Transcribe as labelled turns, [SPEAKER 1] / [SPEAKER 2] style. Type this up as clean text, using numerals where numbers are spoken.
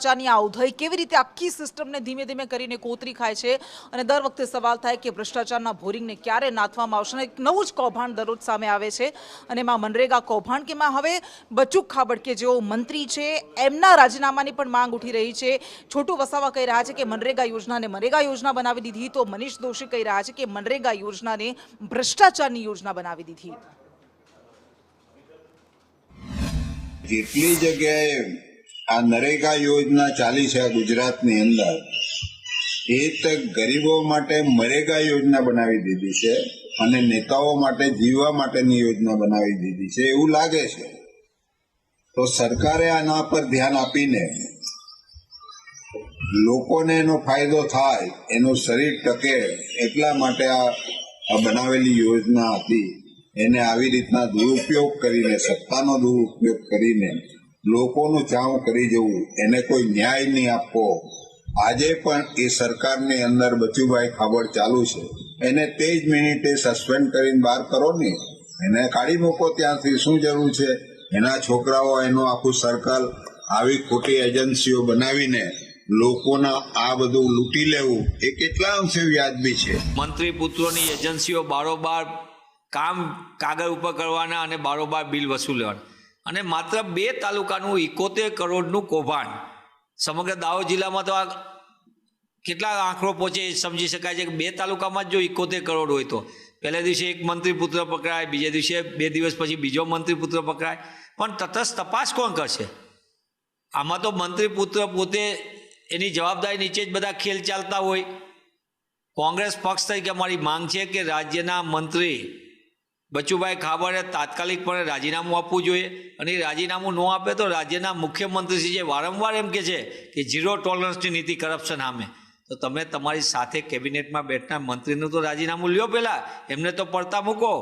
[SPEAKER 1] ભ્રષ્ટાચારની આ ઉધઈ કેવી રીતે આખી સિસ્ટમને ધીમે ધીમે કરીને કોતરી ખાય છે અને દર વખતે સવાલ થાય કે ભ્રષ્ટાચારના ભોરિંગને ક્યારે નાથવામાં આવશે અને એક નવું જ કૌભાંડ દરરોજ સામે આવે છે અને એમાં મનરેગા કૌભાંડ કે એમાં હવે બચુ ખાબડ કે જેઓ મંત્રી છે એમના રાજીનામાની પણ માંગ ઉઠી રહી છે। છોટુ વસાવા કહી રહ્યા છે કે મનરેગા યોજનાને મનરેગા યોજના બનાવી દીધી, તો મનીષ દોશી કહી રહ્યા છે કે મનરેગા યોજનાને ભ્રષ્ટાચારની યોજના બનાવી દીધી।
[SPEAKER 2] જેટલી જગ્યાએ આ નરેગા યોજના ચાલી છે ગુજરાતની અંદર, એ તો ગરીબો માટે મરેગા યોજના બનાવી દીધી છે અને નેતાઓ માટે જીવવા માટેની યોજના બનાવી દીધી છે એવું લાગે છે। તો સરકારે આના પર ધ્યાન આપીને લોકોને એનો ફાયદો થાય, એનું શરીર ટકે એટલા માટે આ બનાવેલી યોજના હતી, એને આવી રીતના દુરુપયોગ કરીને, સત્તાનો દુરુપયોગ કરીને લોકોનું ચાવ કરી જવું, એને કોઈ ન્યાય નહીં આપવો। આજે પણ એ સરકારની અંદર બચુભાઈ ખાબડ ચાલુ છે, એને તે જ મિનિટે સસ્પેન્ડ કરીને બહાર કરો ને, એને કાઢી મૂકો ત્યાંથી, શું જરૂર છે? એના છોકરાઓ, એનું આખું સર્કલ આવી ખોટી એજન્સીઓ બનાવીને લોકોના આ બધું લૂંટી લેવું એ કેટલા અંશે વ્યાજબી છે?
[SPEAKER 3] મંત્રી પુત્રોની એજન્સીઓ બારોબાર કામ કાગળ ઉપર કરવાના અને બારોબાર બિલ વસૂલવાના, અને માત્ર 2 તાલુકાનું 71 કરોડનું કૌભાંડ। સમગ્ર દાહોદ જિલ્લામાં તો આ કેટલા આંકડો પહોંચે એ સમજી શકાય છે કે 2 તાલુકામાં જો 71 કરોડ હોય તો પહેલા દિવસે એક મંત્રી પુત્ર પકડાય, બીજા દિવસે 2 દિવસ પછી બીજો મંત્રી પુત્ર પકડાય, પણ તટસ્થ તપાસ કોણ કરશે? આમાં તો મંત્રી પુત્ર પોતે એની જવાબદારી નીચે જ બધા ખેલ ચાલતા હોય। કોંગ્રેસ પક્ષ તરીકે અમારી માંગ છે કે રાજ્યના મંત્રી બચુભાઈ ખાબડે તાત્કાલિકપણે રાજીનામું આપવું જોઈએ, અને રાજીનામું ન આપે તો રાજ્યના મુખ્યમંત્રીશ્રી જે વારંવાર એમ કે છે કે 0 ટોલરન્સની નીતિ કરપ્શન સામે, તો તમે તમારી સાથે કેબિનેટમાં બેઠનાર મંત્રીનું તો રાજીનામું લ્યો, પહેલાં એમને તો પડતા મૂકો।